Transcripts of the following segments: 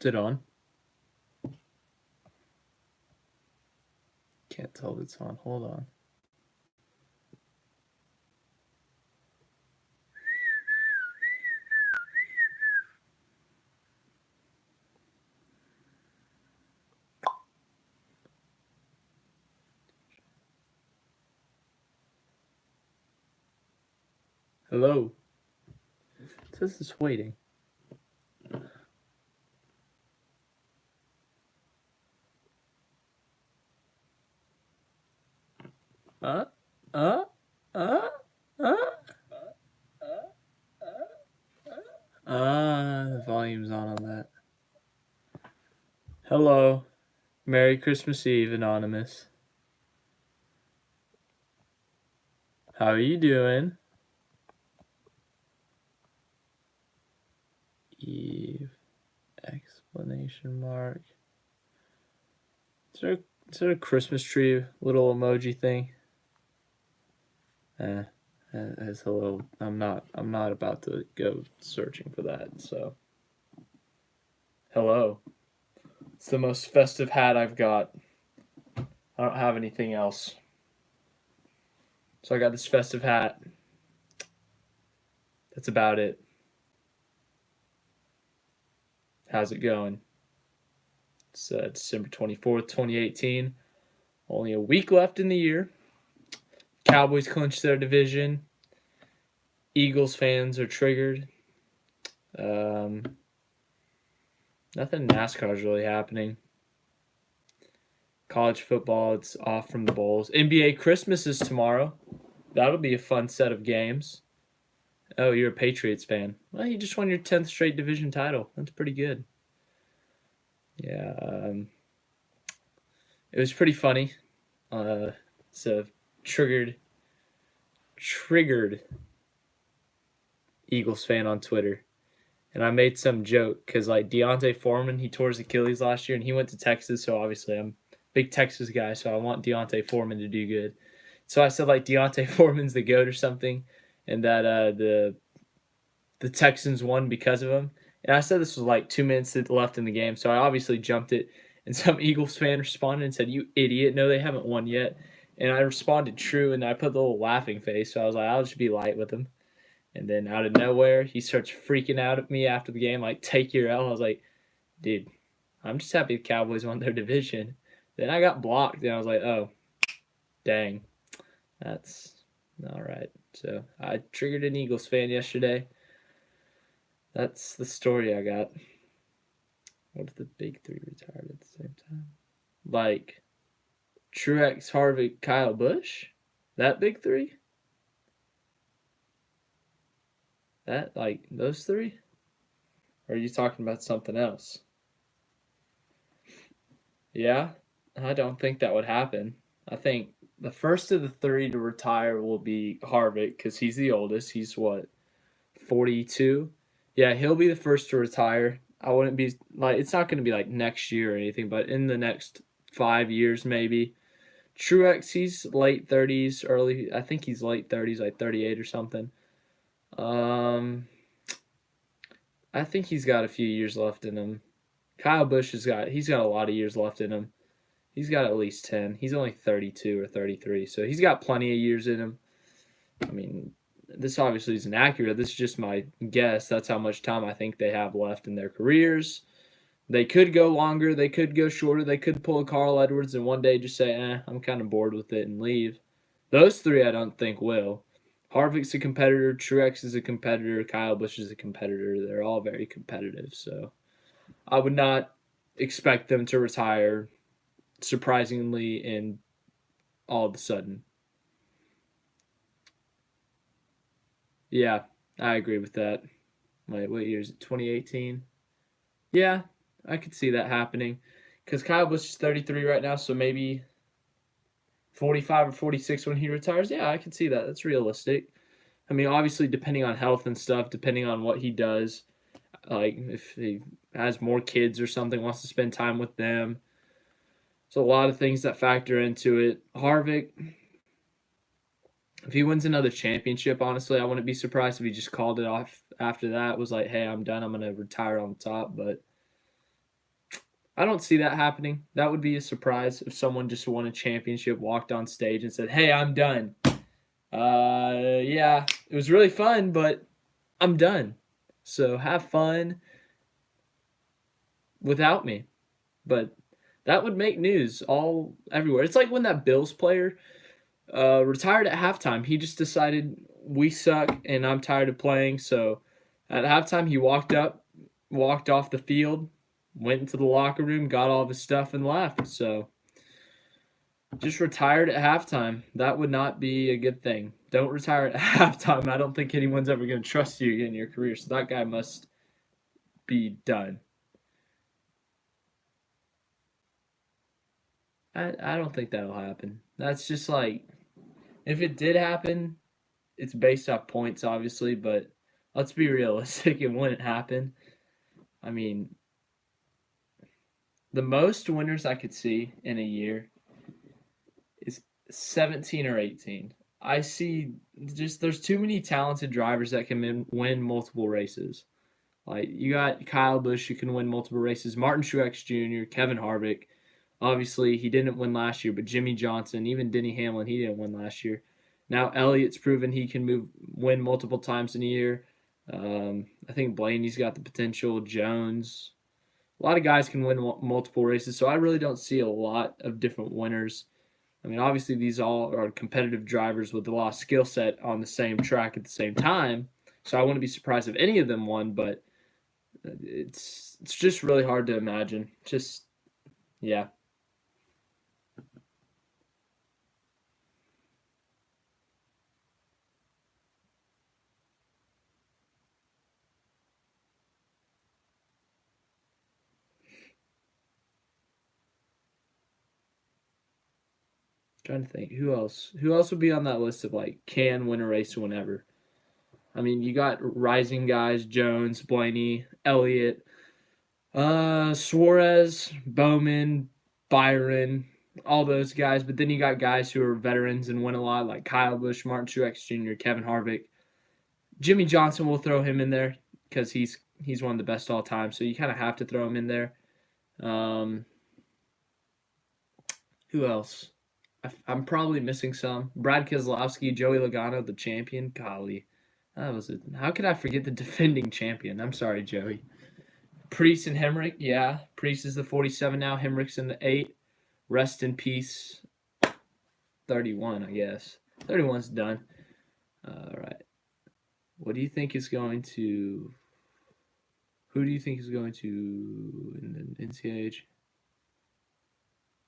Is it on? Can't tell if it's on. Hold on. Hello. It says it's waiting. The volume's on that. Hello. Merry Christmas Eve, Anonymous. How are you doing? Eve, explanation mark. Is there a Christmas tree little emoji thing? It's a little. I'm not about to go searching for that. So, hello. It's the most festive hat I've got. I don't have anything else. So I got this festive hat. That's about it. How's it going? It's December 24th, 2018. Only a week left in the year. Cowboys clinched their division. Eagles fans are triggered. Nothing NASCAR is really happening. College football, it's off from the bowls. NBA Christmas is tomorrow. That'll be a fun set of games. Oh, you're a Patriots fan. Well, you just won your 10th straight division title. That's pretty good. Yeah. It was pretty funny. It's a triggered Eagles fan on Twitter. And I made some joke because, like, Deontay Foreman, he tore his Achilles last year, and he went to Texas, so obviously I'm a big Texas guy, so I want Deontay Foreman to do good. So I said, like, Deontay Foreman's the GOAT or something, and that the Texans won because of him. And I said this was, like, 2 minutes left in the game, so I obviously jumped it. And some Eagles fan responded and said, "You idiot, no, they haven't won yet." And I responded true, and I put the little laughing face, so I was like, I'll just be light with him. And then out of nowhere, he starts freaking out at me after the game, like, take your L. I was like, dude, I'm just happy the Cowboys won their division. Then I got blocked, and I was like, oh, dang. That's all right. So I triggered an Eagles fan yesterday. That's the story I got. What if the big three retired at the same time? Like, Truex, Harvick, Kyle Busch? That big three? That, like, those three? Or are you talking about something else? Yeah, I don't think that would happen. I think the first of the three to retire will be Harvick because he's the oldest. He's what, 42? Yeah, he'll be the first to retire. I wouldn't be like, it's not going to be like next year or anything, but in the next 5 years maybe. Truex, he's late 30s, I think he's late 30s, like 38 or something. I think he's got a few years left in him. Kyle Busch he's got a lot of years left in him. He's got at least 10. He's only 32 or 33, so he's got plenty of years in him. I mean, this obviously isn't accurate. This is just my guess. That's how much time I think they have left in their careers. They could go longer. They could go shorter. They could pull a Carl Edwards and one day just say, I'm kind of bored with it and leave. Those three I don't think will. Harvick's a competitor. Truex is a competitor. Kyle Busch is a competitor. They're all very competitive. So I would not expect them to retire surprisingly and all of a sudden. Yeah, I agree with that. Wait, what year is it? 2018? Yeah, I could see that happening. Because Kyle Busch is 33 right now, so maybe 45 or 46 when he retires. Yeah, I can see that. That's realistic. I mean, obviously, depending on health and stuff, depending on what he does, like if he has more kids or something, wants to spend time with them. There's a lot of things that factor into it. Harvick, if he wins another championship, honestly, I wouldn't be surprised if he just called it off after that. Was like, hey, I'm done. I'm going to retire on top. But I don't see that happening. That would be a surprise if someone just won a championship, walked on stage, and said, "Hey, I'm done. Yeah, it was really fun, but I'm done. So have fun without me." But that would make news all everywhere. It's like when that Bills player retired at halftime. He just decided we suck and I'm tired of playing. So at halftime, he walked up, walked off the field, went into the locker room, got all of his stuff, and left. So just retired at halftime. That would not be a good thing. Don't retire at halftime. I don't think anyone's ever going to trust you again in your career. So that guy must be done. I don't think that'll happen. That's just like, if it did happen, it's based off points, obviously, but let's be realistic. It wouldn't happen. I mean, the most winners I could see in a year is 17 or 18. I see just there's too many talented drivers that can win multiple races. Like you got Kyle Busch who can win multiple races, Martin Truex Jr., Kevin Harvick. Obviously, he didn't win last year, but Jimmy Johnson, even Denny Hamlin, he didn't win last year. Now Elliott's proven he can win multiple times in a year. I think Blaney's got the potential. Jones, a lot of guys can win multiple races, so I really don't see a lot of different winners. I mean, obviously these all are competitive drivers with a lot of skill set on the same track at the same time. So I wouldn't be surprised if any of them won, but it's just really hard to imagine. Just yeah. Trying to think who else. Who else would be on that list of like can win a race whenever? I mean, you got rising guys: Jones, Blaney, Elliott, Suarez, Bowman, Byron, all those guys. But then you got guys who are veterans and win a lot, like Kyle Busch, Martin Truex Jr., Kevin Harvick, Jimmy Johnson. We'll throw him in there because he's one of the best all time. So you kind of have to throw him in there. Um, who else? I'm probably missing some. Brad Keselowski, Joey Logano, the champion. Golly, that was it. How could I forget the defending champion? I'm sorry, Joey. Priest and Hemrick, yeah. Priest is the 47 now. Hemrick's in the 8. Rest in peace. 31, I guess. 31's done. All right. What do you think is going to? Who do you think is going to in the NCAA?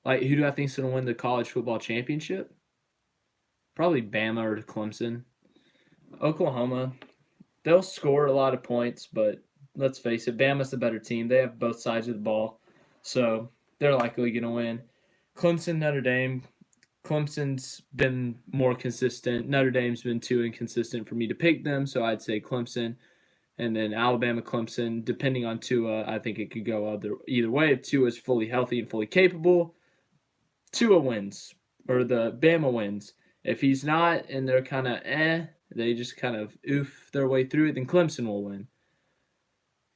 Like, who do I think is going to win the college football championship? Probably Bama or Clemson. Oklahoma, they'll score a lot of points, but let's face it, Bama's the better team. They have both sides of the ball, so they're likely going to win. Clemson, Notre Dame. Clemson's been more consistent. Notre Dame's been too inconsistent for me to pick them, so I'd say Clemson. And then Alabama, Clemson, depending on Tua, I think it could go either way. If Tua is fully healthy and fully capable, Tua wins, or the Bama wins. If he's not and they're kind of they just kind of oof their way through it, then Clemson will win.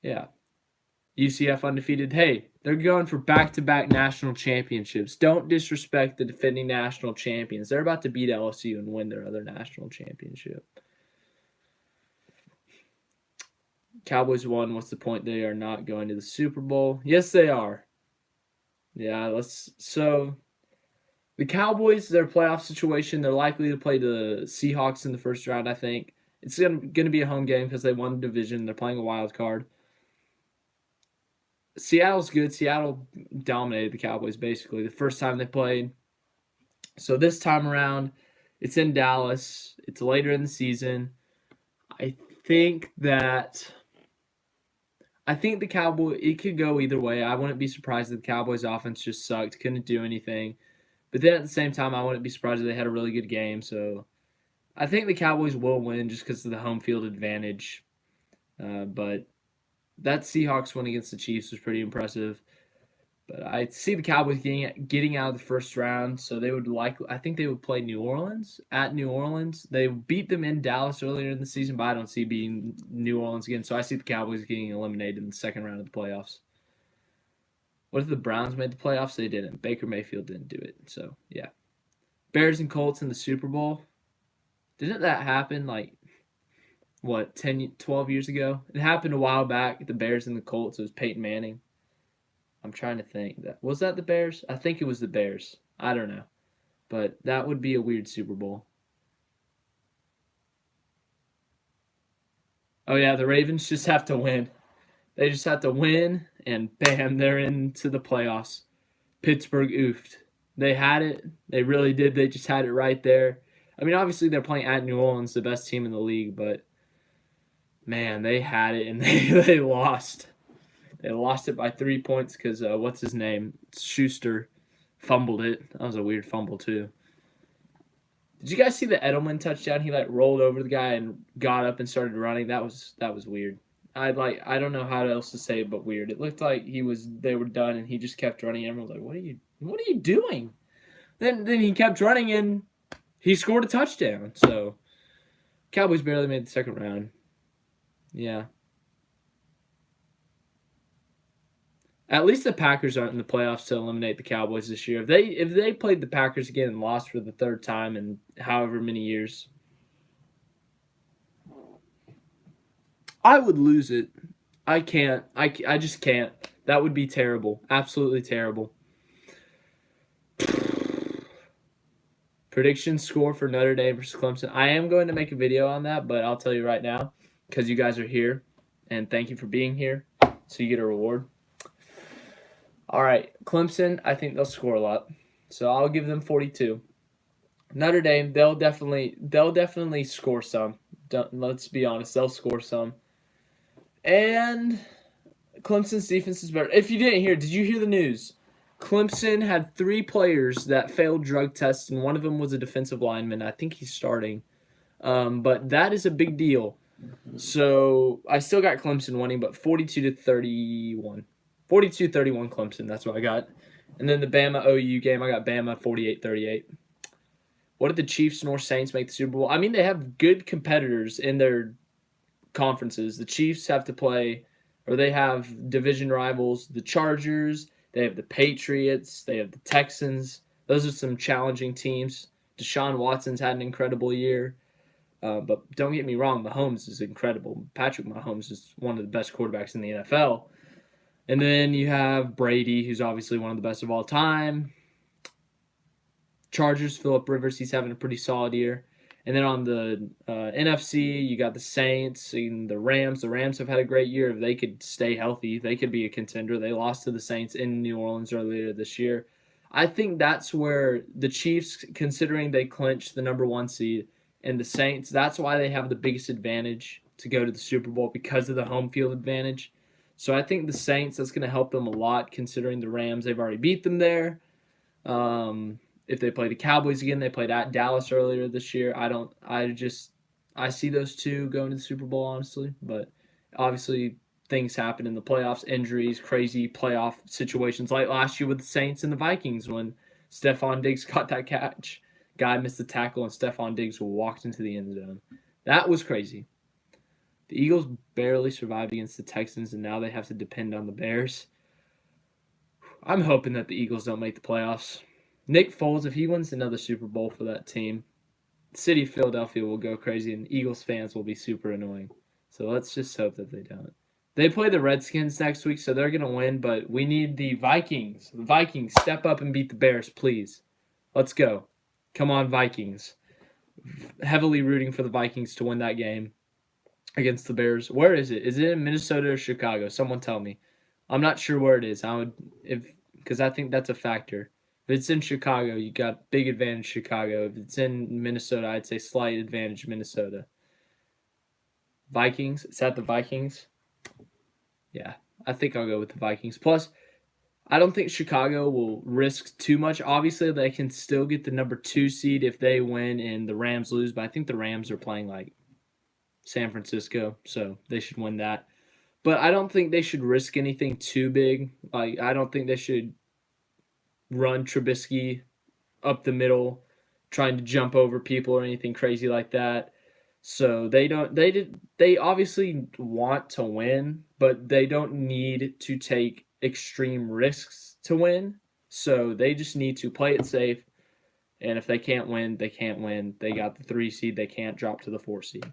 Yeah. UCF undefeated. Hey, they're going for back-to-back national championships. Don't disrespect the defending national champions. They're about to beat LSU and win their other national championship. Cowboys won. What's the point? They are not going to the Super Bowl. Yes, they are. Yeah, so the Cowboys, their playoff situation, they're likely to play the Seahawks in the first round, I think. It's going to be a home game because they won the division. They're playing a wild card. Seattle's good. Seattle dominated the Cowboys basically the first time they played. So this time around, it's in Dallas. It's later in the season. I think the Cowboys, it could go either way. I wouldn't be surprised if the Cowboys offense just sucked, couldn't do anything. But then at the same time, I wouldn't be surprised if they had a really good game. So I think the Cowboys will win just because of the home field advantage. But that Seahawks win against the Chiefs was pretty impressive. But I see the Cowboys getting out of the first round, so I think they would play New Orleans at New Orleans. They beat them in Dallas earlier in the season, but I don't see beating New Orleans again. So I see the Cowboys getting eliminated in the second round of the playoffs. What if the Browns made the playoffs? They didn't. Baker Mayfield didn't do it. So, yeah. Bears and Colts in the Super Bowl. Didn't that happen like, what, 10, 12 years ago? It happened a while back. The Bears and the Colts. It was Peyton Manning. I'm trying to think. Was that the Bears? I think it was the Bears. I don't know. But that would be a weird Super Bowl. Oh, yeah, the Ravens just have to win. They just have to win, and bam, they're into the playoffs. Pittsburgh oofed. They had it. They really did. They just had it right there. I mean, obviously they're playing at New Orleans, the best team in the league, but man, they had it and they lost. They lost it by 3 points because what's his name? Schuster fumbled it. That was a weird fumble too. Did you guys see the Edelman touchdown? He like rolled over the guy and got up and started running. That was weird. I don't know how else to say it but weird. It looked like they were done and he just kept running. Everyone was like, what are you doing? Then he kept running and he scored a touchdown. So Cowboys barely made the second round. Yeah. At least the Packers aren't in the playoffs to eliminate the Cowboys this year. If they played the Packers again and lost for the third time in however many years, I would lose it. I can't. I just can't. That would be terrible. Absolutely terrible. Prediction score for Notre Dame versus Clemson. I am going to make a video on that, but I'll tell you right now because you guys are here, and thank you for being here. So you get a reward. All right, Clemson, I think they'll score a lot. So I'll give them 42. Notre Dame, they'll definitely score some. Let's be honest, they'll score some. And Clemson's defense is better. If you didn't hear, did you hear the news? Clemson had 3 players that failed drug tests, and one of them was a defensive lineman. I think he's starting. But that is a big deal. So I still got Clemson winning, but 42-31. 42-31 Clemson, that's what I got. And then the Bama OU game, I got Bama 48-38. What did the Chiefs nor Saints make the Super Bowl? I mean, they have good competitors in their conferences. The Chiefs have to play, or they have division rivals, the Chargers, they have the Patriots, they have the Texans. Those are some challenging teams. Deshaun Watson's had an incredible year. But don't get me wrong, Mahomes is incredible. Patrick Mahomes is one of the best quarterbacks in the NFL. And then you have Brady, who's obviously one of the best of all time. Chargers, Phillip Rivers, he's having a pretty solid year. And then on the NFC, you got the Saints and the Rams. The Rams have had a great year. If they could stay healthy, they could be a contender. They lost to the Saints in New Orleans earlier this year. I think that's where the Chiefs, considering they clinched the number 1 seed, and the Saints, that's why they have the biggest advantage to go to the Super Bowl because of the home field advantage. So I think the Saints, that's going to help them a lot considering the Rams, they've already beat them there. If they play the Cowboys again, they played at Dallas earlier this year. I see those two going to the Super Bowl, honestly. But obviously things happen in the playoffs, injuries, crazy playoff situations like last year with the Saints and the Vikings when Stephon Diggs got that catch. Guy missed the tackle and Stephon Diggs walked into the end zone. That was crazy. The Eagles barely survived against the Texans, and now they have to depend on the Bears. I'm hoping that the Eagles don't make the playoffs. Nick Foles, if he wins another Super Bowl for that team, the city of Philadelphia will go crazy, and Eagles fans will be super annoying. So let's just hope that they don't. They play the Redskins next week, so they're going to win, but we need the Vikings. The Vikings, step up and beat the Bears, please. Let's go. Come on, Vikings. Heavily rooting for the Vikings to win that game against the Bears. Where is it? Is it in Minnesota or Chicago? Someone tell me. I'm not sure where it is. Because I think that's a factor. If it's in Chicago, you got big advantage Chicago. If it's in Minnesota, I'd say slight advantage Minnesota. Vikings. Is that the Vikings? Yeah, I think I'll go with the Vikings. Plus, I don't think Chicago will risk too much. Obviously, they can still get the number 2 seed if they win and the Rams lose, but I think the Rams are playing like San Francisco, so they should win that. But I don't think they should risk anything too big. Like, I don't think they should run Trubisky up the middle, trying to jump over people or anything crazy like that. So they obviously want to win, but they don't need to take extreme risks to win. So they just need to play it safe. And if they can't win, they can't win. They got the 3 seed. They can't drop to the 4 seed.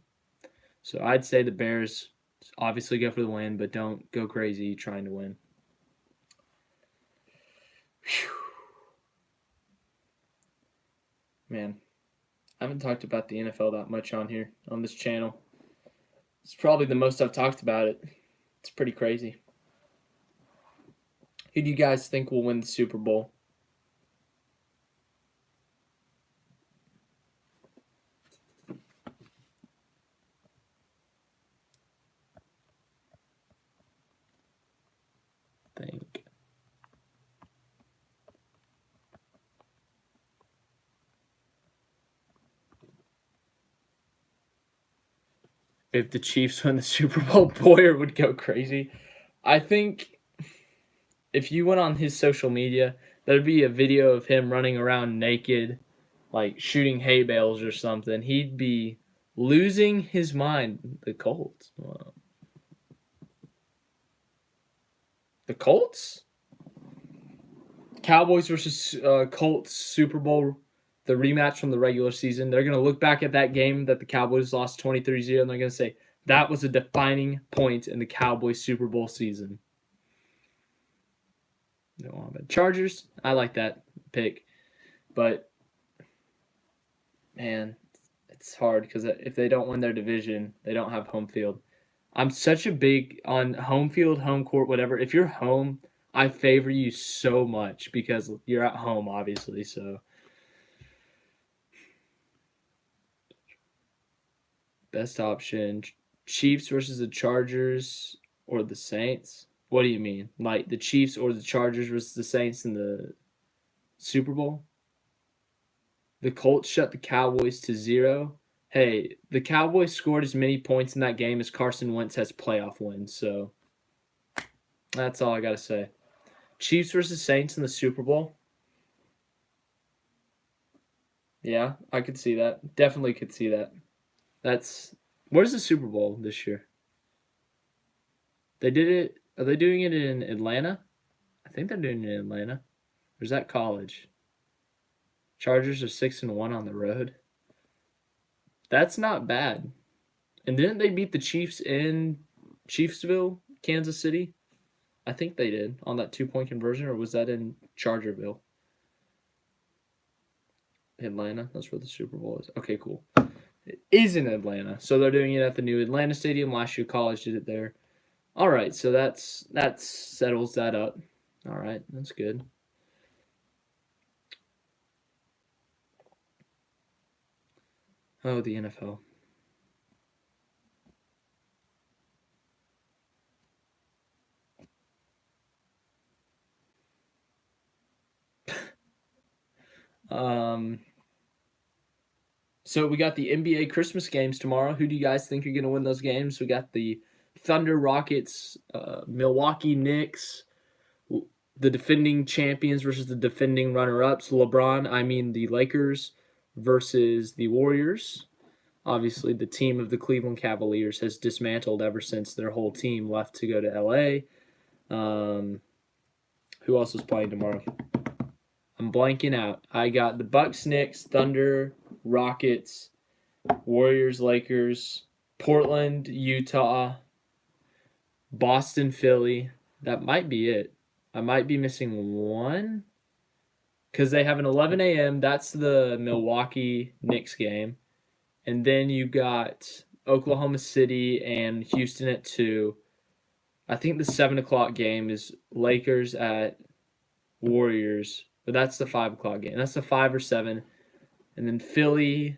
So I'd say the Bears obviously go for the win, but don't go crazy trying to win. Whew. Man, I haven't talked about the NFL that much on here, on this channel. It's probably the most I've talked about it. It's pretty crazy. Who do you guys think will win the Super Bowl? Think. If the Chiefs win the Super Bowl, Boyer would go crazy. I think if you went on his social media, there'd be a video of him running around naked, like shooting hay bales or something. He'd be losing his mind. The Colts. Wow. The Colts? Cowboys versus Colts Super Bowl, the rematch from the regular season. They're going to look back at that game that the Cowboys lost 23-0, and they're going to say, that was a defining point in the Cowboys Super Bowl season. No, but Chargers, I like that pick. But, man, it's hard because if they don't win their division, they don't have home field. I'm such a big on home field, home court, whatever. If you're home, I favor you so much because you're at home, obviously. So, best option: Chiefs versus the Chargers or the Saints. What do you mean? Like the Chiefs or the Chargers versus the Saints in the Super Bowl? The Colts shut the Cowboys to 0. Hey, the Cowboys scored as many points in that game as Carson Wentz has playoff wins. So that's all I got to say. Chiefs versus Saints in the Super Bowl. Yeah, I could see that. Definitely could see that. Where's the Super Bowl this year? They did it. Are they doing it in Atlanta? I think they're doing it in Atlanta. Or is that college? Chargers are 6-1 on the road. That's not bad. And didn't they beat the Chiefs in Chiefsville, Kansas City? I think they did on that 2-point conversion, or was that in Chargerville? Atlanta. That's where the Super Bowl is. Okay, cool. It is in Atlanta, so they're doing it at the new Atlanta Stadium. Last year, college did it there. All right, so that settles that up. All right, that's good. Oh, the NFL. So we got the NBA Christmas games tomorrow. Who do you guys think are going to win those games? We got the Thunder Rockets, Milwaukee Knicks, the defending champions versus the defending runner-ups. The Lakers versus the Warriors. Obviously, the team of the Cleveland Cavaliers has dismantled ever since their whole team left to go to LA. Who else is playing tomorrow? I'm blanking out. I got the Bucks, Knicks, Thunder, Rockets, Warriors, Lakers, Portland, Utah, Boston, Philly. That might be it. I might be missing one because they have an 11 a.m. That's the Milwaukee Knicks game. And then you got Oklahoma City and Houston at 2. I think the 7 o'clock game is Lakers at Warriors. But that's the 5 o'clock game. That's the 5 or 7. And then Philly,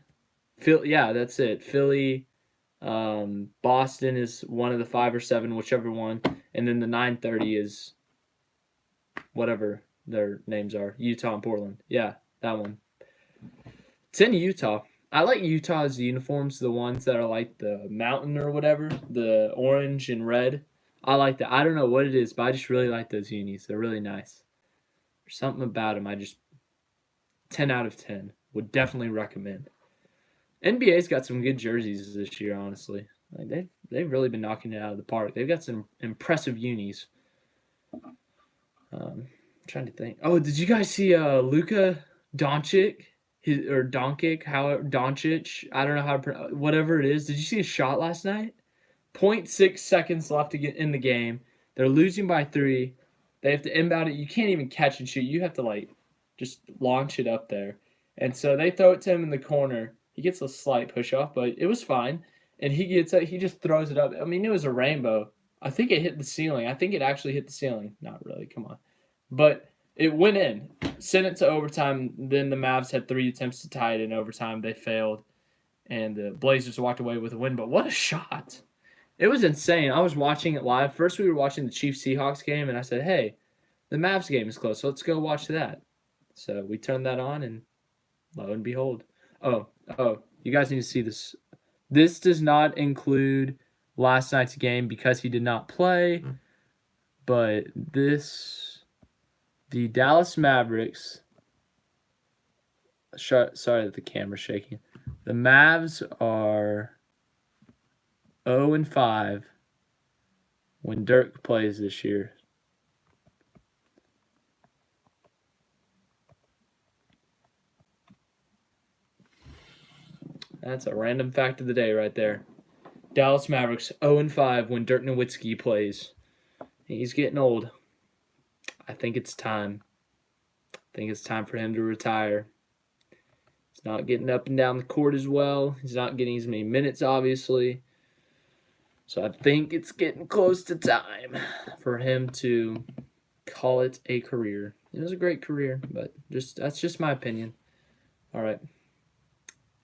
yeah, that's it. Philly, Boston is one of the 5 or 7, whichever one. And then the 9:30 is whatever their names are. Utah and Portland. Yeah, that one. It's in Utah. I like Utah's uniforms, the ones that are like the mountain or whatever, the orange and red. I like that. I don't know what it is, but I just really like those unis. They're really nice. There's something about them I just 10 out of 10 would definitely recommend. NBA's got some good jerseys this year, honestly. Like they've really been knocking it out of the park. They've got some impressive unis. Trying to think. Oh, did you guys see Luka Doncic? Or Doncic, how Doncic? I don't know how to whatever it is. Did you see his shot last night? Point 0.6 seconds left to get in the game. They're losing by 3. They have to inbound it. You can't even catch and shoot. You have to like just launch it up there. And so they throw it to him in the corner. He gets a slight push off, but it was fine. And he gets it. He just throws it up. I mean, it was a rainbow. I think it hit the ceiling. I think it actually hit the ceiling. Not really. Come on. But it went in. Sent it to overtime. Then the Mavs had 3 attempts to tie it in overtime. They failed. And the Blazers walked away with a win. But what a shot. It was insane. I was watching it live. First, we were watching the Chiefs-Seahawks game, and I said, hey, the Mavs game is close, so let's go watch that. So we turned that on, and lo and behold. Oh, you guys need to see this. This does not include last night's game because he did not play, but the Dallas Mavericks, sorry that the camera's shaking. The Mavs are 0-5 when Dirk plays this year. That's a random fact of the day right there. Dallas Mavericks 0-5 when Dirk Nowitzki plays. He's getting old. I think it's time. I think it's time for him to retire. He's not getting up and down the court as well. He's not getting as many minutes, obviously. So I think it's getting close to time for him to call it a career. It was a great career, but that's just my opinion. All right.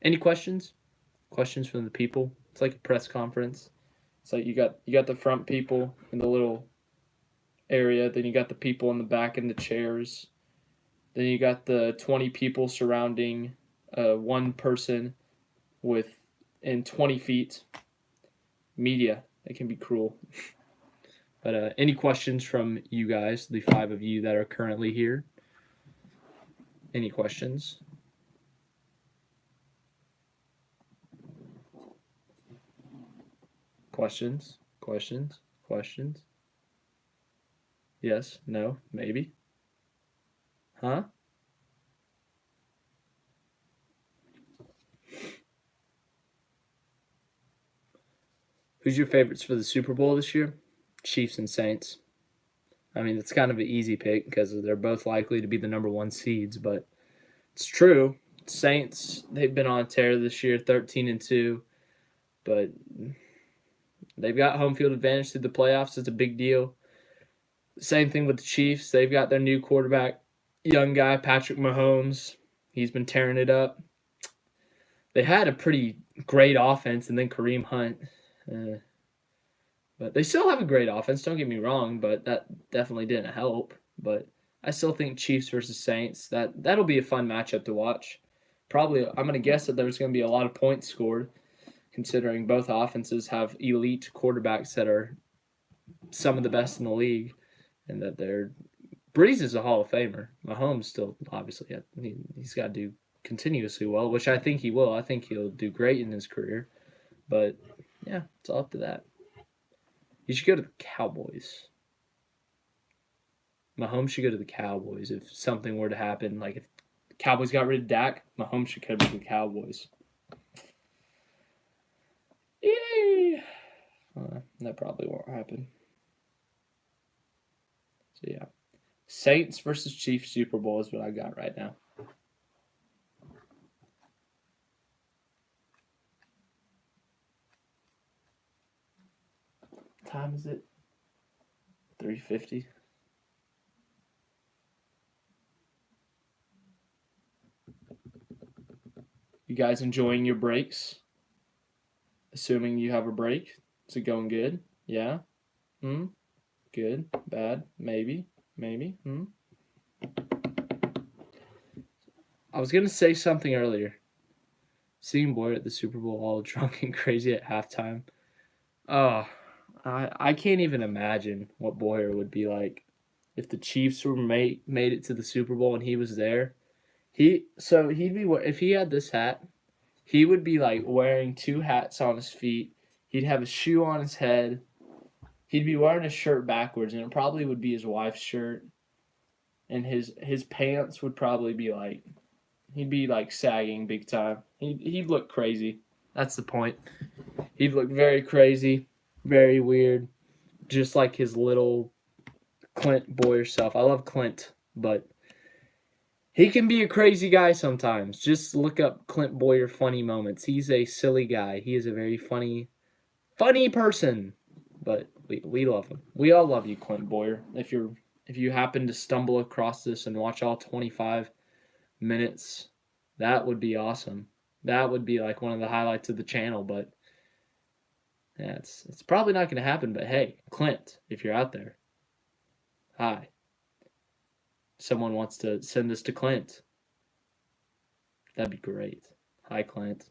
Any questions? Questions from the people? It's like a press conference. It's like you got the front people in the little area, then you got the people in the back in the chairs. Then you got the 20 people surrounding one person in 20 feet. Media, that can be cruel. But any questions from you guys, the 5 of you that are currently here? Any questions? Questions? Yes, no, maybe. Huh? Who's your favorites for the Super Bowl this year? Chiefs and Saints. I mean, it's kind of an easy pick because they're both likely to be the number 1 seeds, but it's true. Saints, they've been on a tear this year, 13-2, but they've got home field advantage through the playoffs. It's a big deal. Same thing with the Chiefs. They've got their new quarterback, young guy, Patrick Mahomes. He's been tearing it up. They had a pretty great offense, and then Kareem Hunt. But they still have a great offense, don't get me wrong, but that definitely didn't help. But I still think Chiefs versus Saints, that'll be a fun matchup to watch. Probably, I'm going to guess that there's going to be a lot of points scored, considering both offenses have elite quarterbacks that are some of the best in the league, and that Breeze is a Hall of Famer. Mahomes still, obviously, he's got to do continuously well, which I think he will. I think he'll do great in his career. But, yeah, it's all up to that. You should go to the Cowboys. Mahomes should go to the Cowboys if something were to happen. Like if the Cowboys got rid of Dak, Mahomes should go to the Cowboys. Yay! That probably won't happen. So, yeah. Saints versus Chiefs Super Bowl is what I got right now. What time is it? 3:50. You guys enjoying your breaks? Assuming you have a break. Is it going good? Yeah? Good? Bad? Maybe? I was going to say something earlier. Seeing Boyer at the Super Bowl all drunk and crazy at halftime. Oh, I can't even imagine what Boyer would be like if the Chiefs were made it to the Super Bowl and he was there. If he had this hat, he would be like wearing 2 hats on his feet. He'd have a shoe on his head. He'd be wearing his shirt backwards, and it probably would be his wife's shirt. and his pants would probably be like he'd be like sagging big time. He'd look crazy. That's the point. He'd look very crazy, very weird, just like his little Clint Boyer self. I love Clint, but he can be a crazy guy sometimes. Just look up Clint Boyer funny moments. He's a silly guy. He is a very funny person. But we love him. We all love you, Clint Boyer. If you happen to stumble across this and watch all 25 minutes, that would be awesome. That would be like one of the highlights of the channel, but yeah, it's probably not going to happen, but hey, Clint, if you're out there, hi. Someone wants to send this to Clint. That'd be great. Hi, Clint.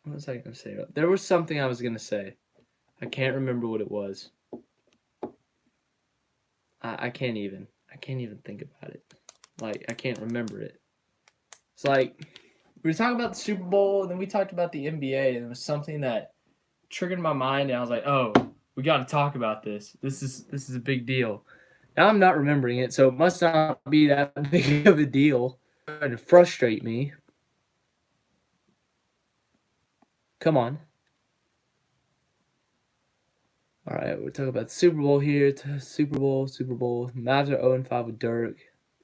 What was I going to say? There was something I was going to say. I can't remember what it was. I can't even think about it. Like, I can't remember it. It's like, we were talking about the Super Bowl, and then we talked about the NBA, and it was something that triggered my mind, and I was like, oh, we got to talk about this. This is a big deal. Now I'm not remembering it, so it must not be that big of a deal. It's trying to frustrate me. Come on. All right, we're talking about the Super Bowl here. Super Bowl. Mavs are 0-5 with Dirk.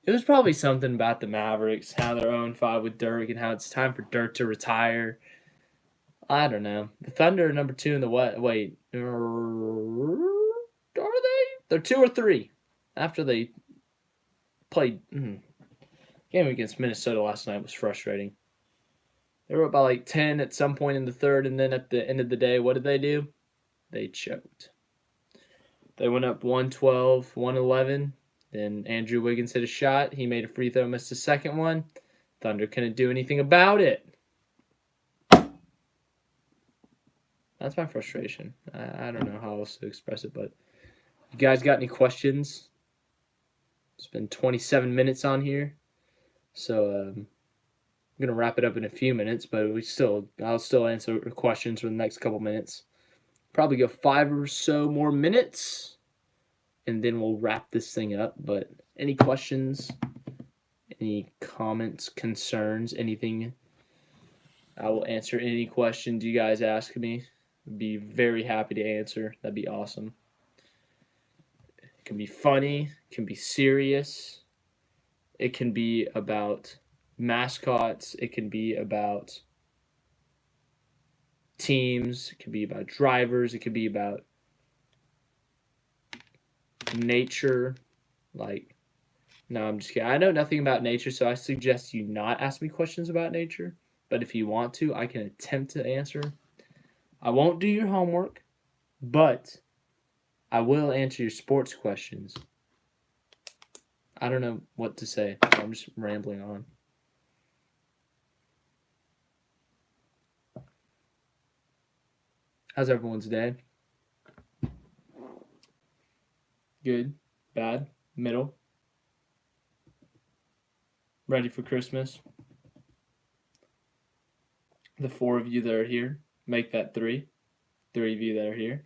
It was probably something about the Mavericks, how they're 0-5 with Dirk, and how it's time for Dirk to retire. I don't know. The Thunder are number 2 in the what? Wait, are they? They're 2 or 3 after they played. Game against Minnesota last night was frustrating. They were up by like 10 at some point in the third, and then at the end of the day, what did they do? They choked. They went up 112, 111. Then Andrew Wiggins hit a shot. He made a free throw, missed the second one. Thunder couldn't do anything about it. That's my frustration. I don't know how else to express it, but you guys got any questions? It's been 27 minutes on here, so I'm gonna wrap it up in a few minutes. But I'll still answer questions for the next couple minutes. Probably go 5 or so more minutes, and then we'll wrap this thing up. But any questions, any comments, concerns, anything? I will answer any questions you guys ask me. I'd be very happy to answer. That'd be awesome. It can be funny. It can be serious. It can be about mascots. It can be about teams. It can be about drivers. It can be about nature. Like, no, I'm just kidding. I know nothing about nature, so I suggest you not ask me questions about nature. But if you want to, I can attempt to answer. I won't do your homework, but I will answer your sports questions. I don't know what to say, so I'm just rambling on. How's everyone's day? Good, bad, middle. Ready for Christmas? The 4 of you that are here, make that 3. 3 of you that are here.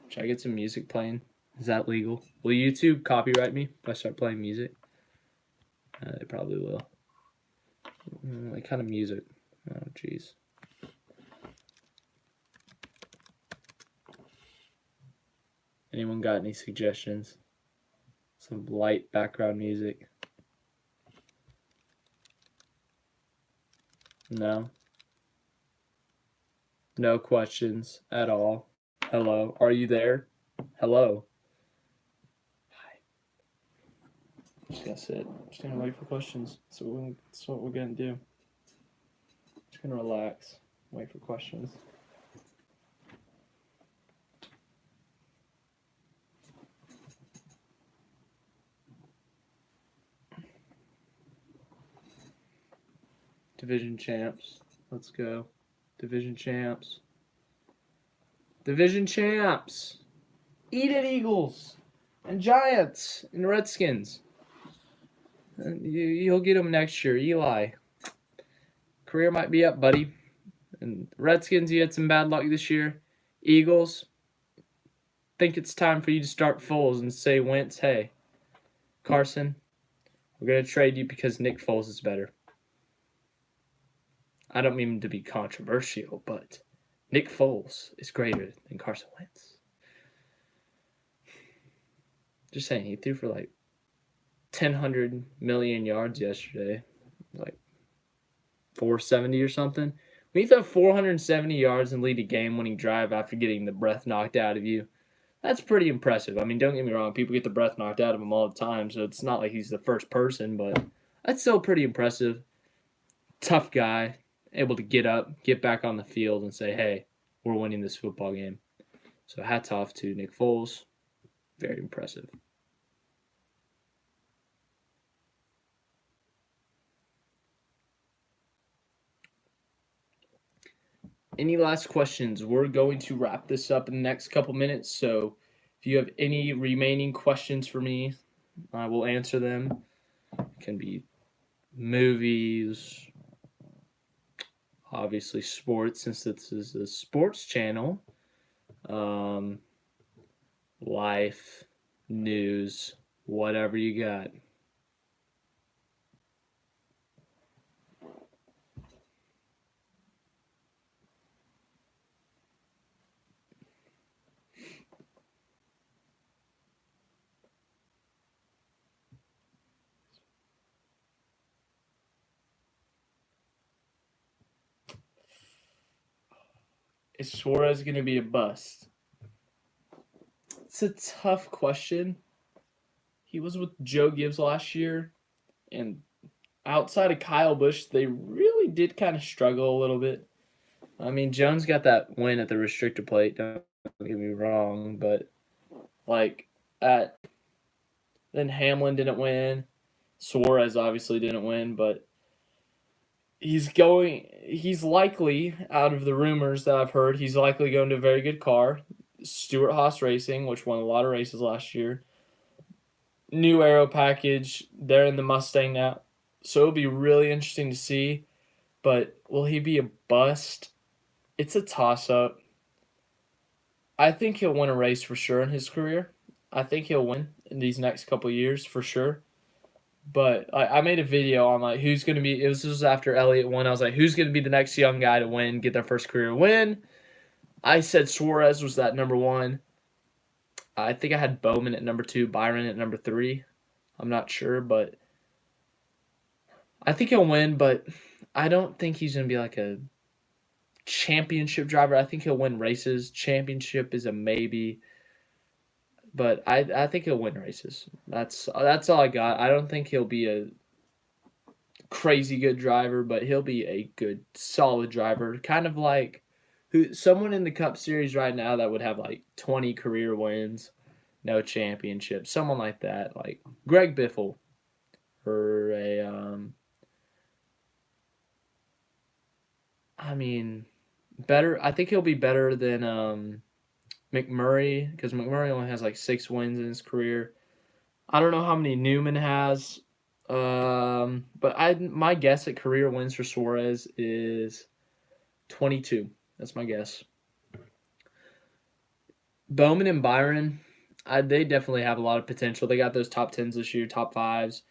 Should I get some music playing? Is that legal? Will YouTube copyright me if I start playing music? They probably will. What kind of music? Oh, jeez. Anyone got any suggestions? Some light background music? No? No questions at all? Hello? Are you there? Hello? Hi. Just gonna sit. Just gonna wait for questions. So that's what we're gonna do. Just gonna relax. Wait for questions. Division champs. Let's go. Division champs. Division champs. Eat it, Eagles. And Giants. And Redskins. You'll get them next year. Eli. career might be up, buddy. And Redskins, you had some bad luck this year. Eagles, think it's time for you to start Foles and say, Wentz, hey, Carson, we're going to trade you because Nick Foles is better. I don't mean to be controversial, but Nick Foles is greater than Carson Wentz. Just saying, he threw for like 1,000 million yards yesterday. Like 470 or something. When you throw 470 yards and lead a game-winning drive after getting the breath knocked out of you, that's pretty impressive. I mean, don't get me wrong. People get the breath knocked out of them all the time, so it's not like he's the first person, but that's still pretty impressive. Tough guy, able to get up, get back on the field, and say, hey, we're winning this football game. So hats off to Nick Foles. Very impressive. Any last questions? We're going to wrap this up in the next couple minutes, so if you have any remaining questions for me, I will answer them. It can be movies, obviously sports, since this is a sports channel, life, news, whatever you got. Is Suarez going to be a bust? It's a tough question. He was with Joe Gibbs last year, and outside of Kyle Busch, they really did kind of struggle a little bit. I mean, Jones got that win at the restrictor plate, don't get me wrong, but then Hamlin didn't win. Suarez obviously didn't win, but he's likely, out of the rumors that I've heard, he's likely going to a very good car. Stewart-Haas Racing, which won a lot of races last year. New aero package. They're in the Mustang now. So it'll be really interesting to see. But will he be a bust? It's a toss-up. I think he'll win a race for sure in his career. I think he'll win in these next couple years for sure. But I made a video on like who's going to be. This was after Elliott won. I was like, who's going to be the next young guy to win, get their first career win? I said Suarez was that number one. I think I had Bowman at number 2, Byron at number 3. I'm not sure, but I think he'll win. But I don't think he's going to be like a championship driver. I think he'll win races. Championship is a maybe. But I think he'll win races. That's all I got. I don't think he'll be a crazy good driver, but he'll be a good, solid driver. Kind of like someone in the Cup Series right now that would have like 20 career wins, no championship. Someone like that, like Greg Biffle, or better. I think he'll be better than McMurray, because McMurray only has like 6 wins in his career. I don't know how many Newman has, but my guess at career wins for Suarez is 22. That's my guess. Bowman and Byron, they definitely have a lot of potential. They got those top 10s this year, top 5s.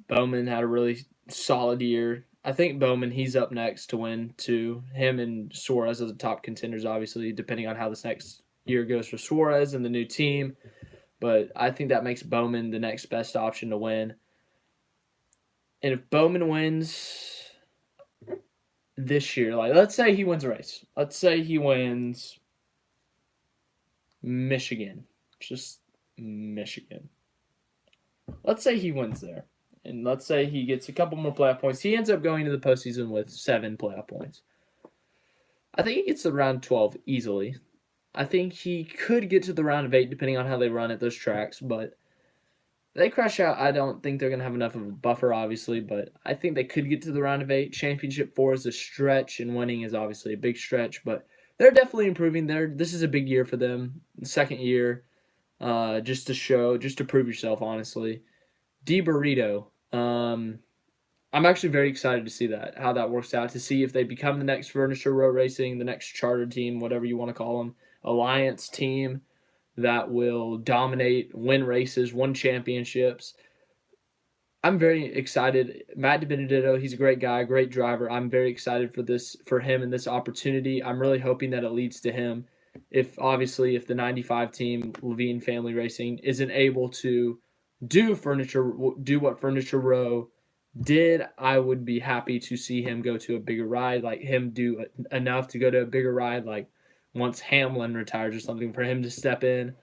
Bowman had a really solid year. I think Bowman, he's up next to win too. Him and Suarez as the top contenders, obviously, depending on how this next year goes for Suarez and the new team. But I think that makes Bowman the next best option to win. And if Bowman wins this year, like let's say he wins a race. Let's say he wins Michigan. Just Michigan. Let's say he wins there. And let's say he gets a couple more playoff points. He ends up going to the postseason with 7 playoff points. I think he gets to round 12 easily. I think he could get to the round of 8 depending on how they run at those tracks, but if they crash out, I don't think they're going to have enough of a buffer, obviously, but I think they could get to the round of 8. Championship 4 is a stretch, and winning is obviously a big stretch, but they're definitely improving. This is a big year for them, second year, just to prove yourself, honestly. D. Burrito, I I'm actually very excited to see how that works out, to see if they become the next Furniture Row Racing, the next charter team, whatever you want to call them, alliance team that will dominate, win races, win championships. I'm very excited. Matt DiBenedetto, he's a great guy, great driver. I'm very excited for him and this opportunity. I'm really hoping that it leads to him. If the 95 team, Levine Family Racing, isn't able to do what Furniture Row did, I would be happy to see him go to a bigger ride, like him do enough to go to a bigger ride, like once Hamlin retires or something, for him to step in.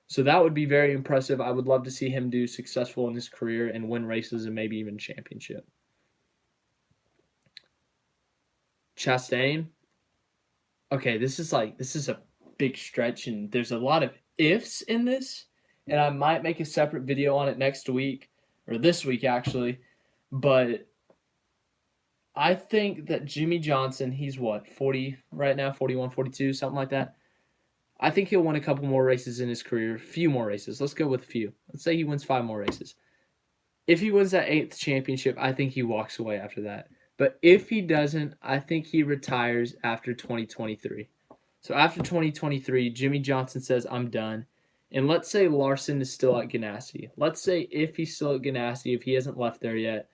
So that would be very impressive. I would love to see him do successful in his career and win races and maybe even championship. Chastain. Okay, this is a big stretch and there's a lot of ifs in this, and I might make a separate video on it next week or this week actually, but I think that Jimmy Johnson, he's what, 40 right now, 41, 42, something like that. I think he'll win a couple more races in his career, a few more races. Let's go with a few. Let's say he wins 5 more races. If he wins that 8th championship, I think he walks away after that. But if he doesn't, I think he retires after 2023. So after 2023, Jimmy Johnson says, I'm done. And let's say Larson is still at Ganassi. Let's say if he's still at Ganassi, if he hasn't left there yet,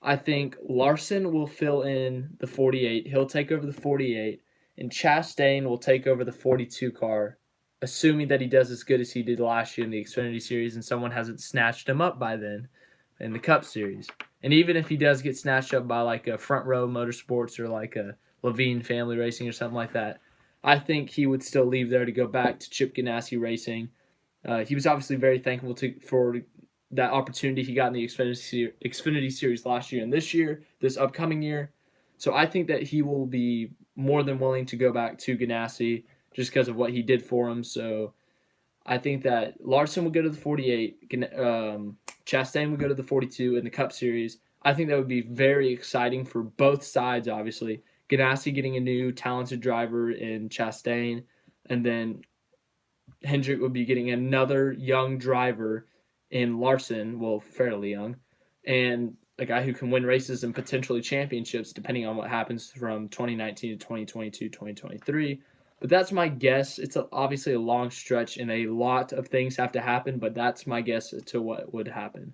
I think Larson will fill in the 48. He'll take over the 48. And Chastain will take over the 42 car, assuming that he does as good as he did last year in the Xfinity Series and someone hasn't snatched him up by then in the Cup Series. And even if he does get snatched up by like a Front Row Motorsports or like a Levine Family Racing or something like that, I think he would still leave there to go back to Chip Ganassi Racing. He was obviously very thankful for that opportunity he got in the Xfinity Series last year and this upcoming year. So I think that he will be more than willing to go back to Ganassi just because of what he did for him. So I think that Larson would go to the 48, Chastain would go to the 42 in the Cup Series. I think that would be very exciting for both sides, obviously. Ganassi getting a new talented driver in Chastain, and then Hendrick would be getting another young driver in Larson, well, fairly young, and a guy who can win races and potentially championships depending on what happens from 2019 to 2022, 2023. But that's my guess. It's obviously a long stretch and a lot of things have to happen, but that's my guess to what would happen.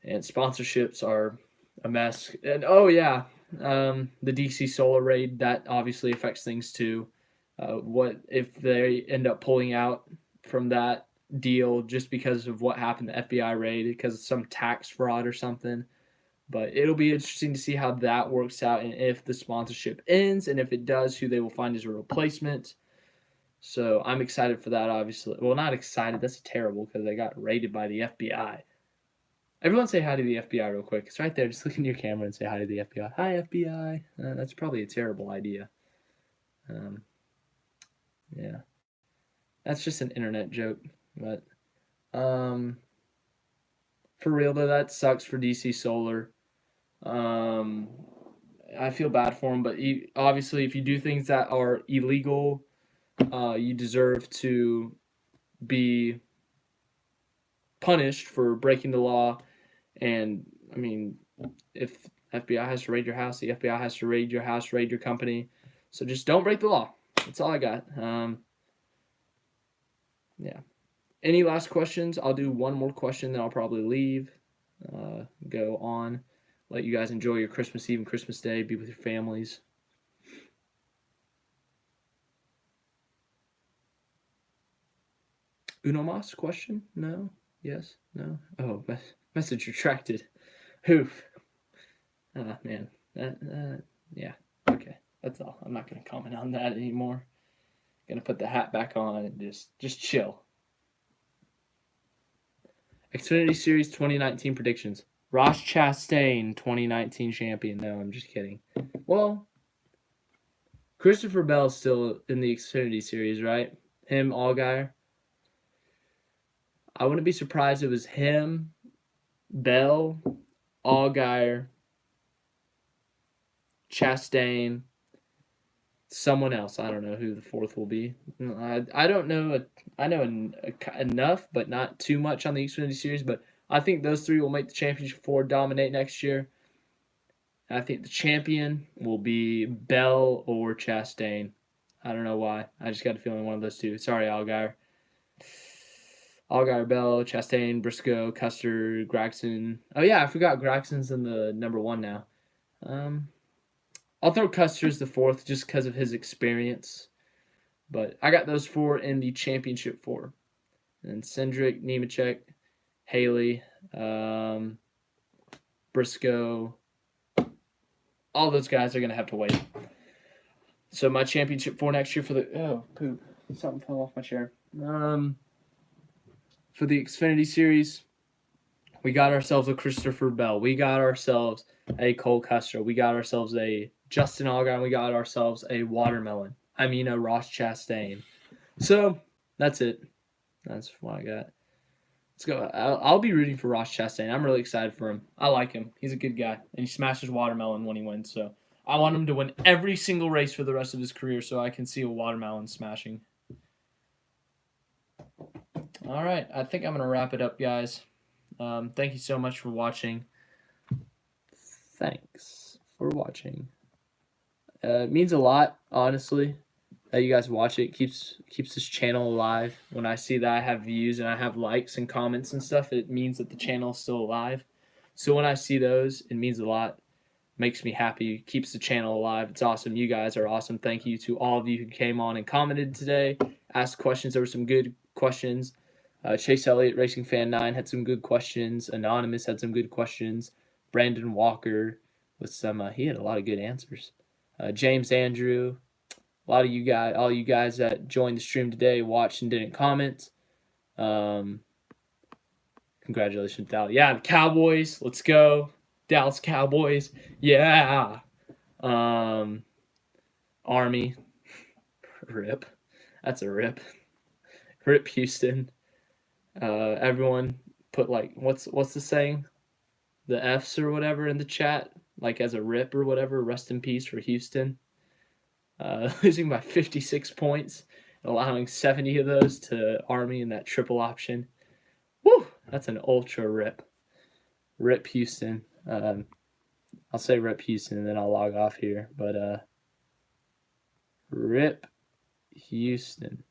And sponsorships are a mess. And oh yeah, the DC Solar raid, that obviously affects things too. What if they end up pulling out from that deal just because of what happened, the FBI raid, because of some tax fraud or something? But it'll be interesting to see how that works out and if the sponsorship ends, and if it does, who they will find as a replacement. So I'm excited for that, obviously. Well, not excited. That's terrible because they got raided by the FBI. Everyone say hi to the FBI real quick. It's right there. Just look in your camera and say hi to the FBI. Hi, FBI. That's probably a terrible idea. Yeah. That's just an internet joke. But for real, though, that sucks for DC Solar. I feel bad for him, but obviously, if you do things that are illegal, you deserve to be punished for breaking the law. And I mean, if FBI has to raid your house, the FBI has to raid your house, raid your company. So just don't break the law. That's all I got. Yeah. Any last questions? I'll do one more question, then I'll probably leave. Go on. Let you guys enjoy your Christmas Eve and Christmas Day. Be with your families. Uno mas question? No? Yes? No? Oh, message retracted. Oof. Ah, man. Yeah. Okay. That's all. I'm not going to comment on that anymore. Going to put the hat back on and just chill. Xfinity Series 2019 predictions. Ross Chastain, 2019 champion. No, I'm just kidding. Well, Christopher Bell's still in the Xfinity Series, right? Him, Allgaier. I wouldn't be surprised if it was him, Bell, Allgaier, Chastain, someone else. I don't know who the fourth will be. I don't know. I know enough, but not too much on the Xfinity Series. But I think those three will make the championship four, dominate next year. I think the champion will be Bell or Chastain. I don't know why. I just got a feeling one of those two. Sorry, Allgaier. Allgaier, Bell, Chastain, Briscoe, Custer, Gregson. Oh yeah, I forgot Gregson's in the number 1 now. I'll throw Custer as the 4th just because of his experience. But I got those 4 in the championship 4. And Cindric, Nemechek, Haley, Briscoe. All those guys are going to have to wait. So my championship 4 next year for the... Oh, poop. Something fell off my chair. For the Xfinity Series, we got ourselves a Christopher Bell. We got ourselves a Cole Custer. We got ourselves a Justin Allgaier. We got ourselves a Watermelon. I mean a Ross Chastain. So, that's it. That's what I got. Let's go. I'll be rooting for Ross Chastain. I'm really excited for him. I like him. He's a good guy. And he smashes Watermelon when he wins. So, I want him to win every single race for the rest of his career so I can see a Watermelon smashing. All right, I think I'm going to wrap it up, guys. Thank you so much for watching. Thanks for watching. It means a lot, honestly, that you guys watch it. Keeps this channel alive. When I see that I have views and I have likes and comments and stuff, it means that the channel is still alive. So when I see those, it means a lot. Makes me happy. Keeps the channel alive. It's awesome. You guys are awesome. Thank you to all of you who came on and commented today, asked questions. There were some good questions. Chase Elliott, Racing Fan 9, had some good questions. Anonymous had some good questions. Brandon Walker with some, he had a lot of good answers. James Andrew, a lot of you guys, all you guys that joined the stream today, watched and didn't comment. Congratulations, Dallas. Yeah, the Cowboys, let's go. Dallas Cowboys, yeah. Army, rip. That's a rip. Rip Houston. Everyone put like what's the saying, the F's or whatever in the chat, like as a rip or whatever. Rest in peace for Houston, losing by 56 points, allowing 70 of those to Army in that triple option. Woo, that's an ultra rip. Rip Houston. I'll say rip Houston and then I'll log off here, but rip Houston.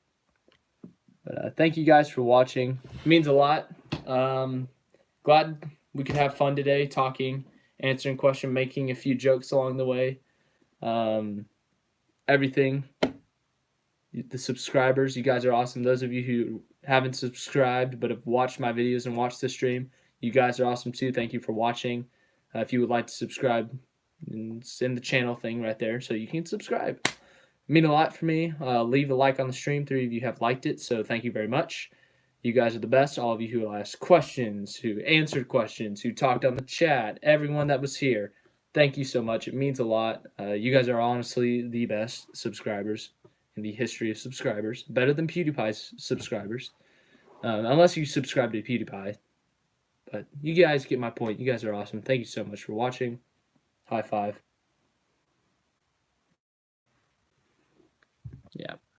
But thank you guys for watching. It means a lot. Glad we could have fun today, talking, answering questions, making a few jokes along the way. Everything. The subscribers, you guys are awesome. Those of you who haven't subscribed but have watched my videos and watched the stream, you guys are awesome too. Thank you for watching. If you would like to subscribe, it's in the channel thing right there, so you can subscribe. Mean a lot for me. Leave a like on the stream. 3 of you have liked it, so thank you very much. You guys are the best. All of you who asked questions, who answered questions, who talked on the chat, everyone that was here, thank you so much. It means a lot. You guys are honestly the best subscribers in the history of subscribers. Better than PewDiePie's subscribers. Unless you subscribe to PewDiePie. But you guys get my point. You guys are awesome. Thank you so much for watching. High five. Yeah.